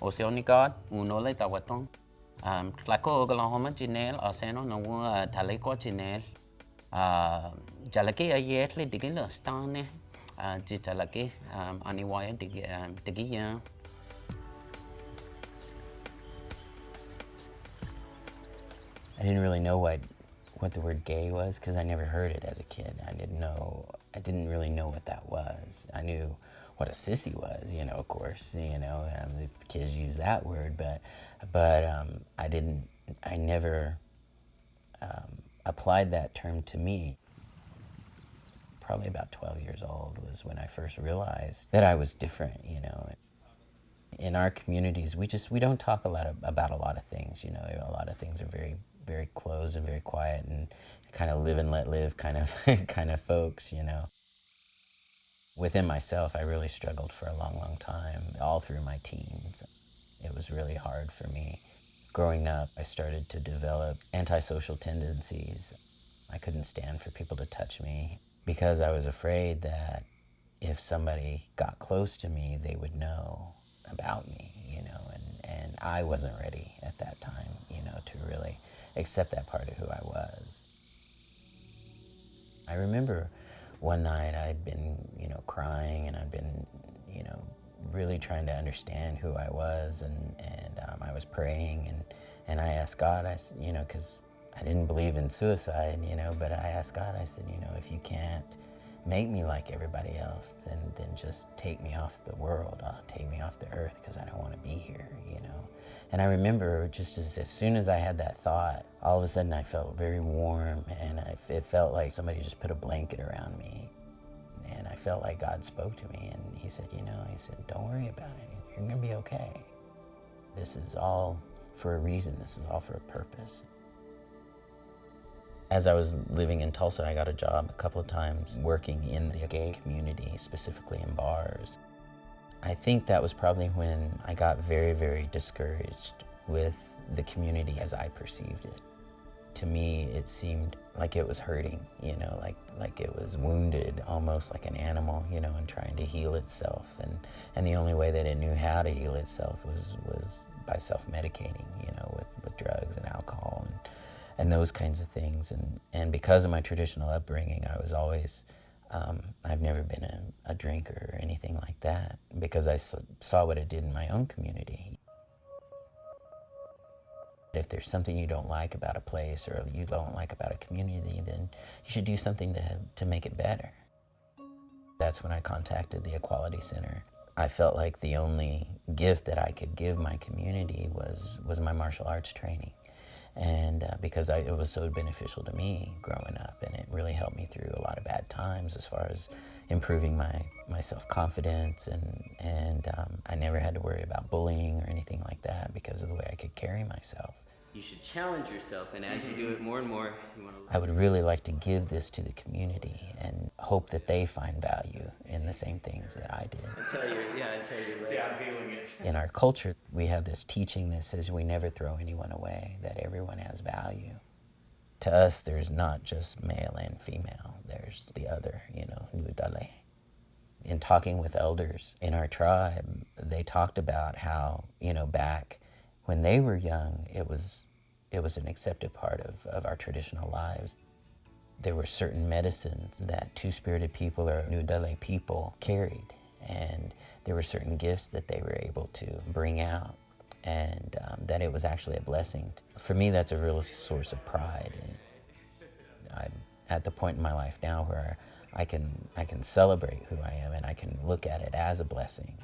Oceanicar, unole tawaton. Tlako Oklahoma chinel, aseno no taleko chinel. Jalaki ayetli digila stane. Jitalaki aniwaya digiya. I didn't really know what the word gay was because I never heard it as a kid. I didn't really know what that was. I knew what a sissy was, of course, the kids use that word, but I never applied that term to me. Probably about 12 years old was when I first realized that I was different, In our communities, we don't talk about a lot of things, A lot of things are very, very closed and very quiet and kind of live and let live kind of folks, Within myself, I really struggled for a long, long time, all through my teens. It was really hard for me. Growing up, I started to develop antisocial tendencies. I couldn't stand for people to touch me because I was afraid that if somebody got close to me, they would know about me, and I wasn't ready at that time, to really accept that part of who I was. I remember one night I'd been, crying, and I'd been, really trying to understand who I was, and I was praying, and I asked God, because I didn't believe in suicide, but I asked God, I said, if you can't make me like everybody else, then just take me off the world, take me off the earth, because I don't want to be here, And I remember just as soon as I had that thought, all of a sudden I felt very warm, and it felt like somebody just put a blanket around me. And I felt like God spoke to me, and he said, don't worry about it. You're going to be okay. This is all for a reason. This is all for a purpose. As I was living in Tulsa, I got a job a couple of times working in the gay community, specifically in bars. I think that was probably when I got very, very discouraged with the community as I perceived it. To me, it seemed like it was hurting, like it was wounded, almost like an animal, and trying to heal itself. And the only way that it knew how to heal itself was by self-medicating, with drugs and alcohol and those kinds of things. And because of my traditional upbringing, I was always, I've never been a drinker or anything like that, because I saw what it did in my own community. If there's something you don't like about a place or you don't like about a community, then you should do something to make it better. That's when I contacted the Equality Center. I felt like the only gift that I could give my community was my martial arts training. And because it was so beneficial to me growing up, and it really helped me through a lot of bad times as far as improving my self-confidence, and I never had to worry about bullying or anything like that because of the way I could carry myself. You should challenge yourself, and as you do it more and more, you want to... I would really like to give this to the community and hope that they find value in the same things that I did. Until you're ready. Yeah, I'm feeling it. In our culture, we have this teaching that says we never throw anyone away, that everyone has value. To us, there's not just male and female. There's the other, Nudale. In talking with elders in our tribe, they talked about how, back when they were young, it was an accepted part of our traditional lives. There were certain medicines that two-spirited people or Nudale people carried, and there were certain gifts that they were able to bring out, and that it was actually a blessing. For me, that's a real source of pride. And I'm at the point in my life now where I can celebrate who I am, and I can look at it as a blessing.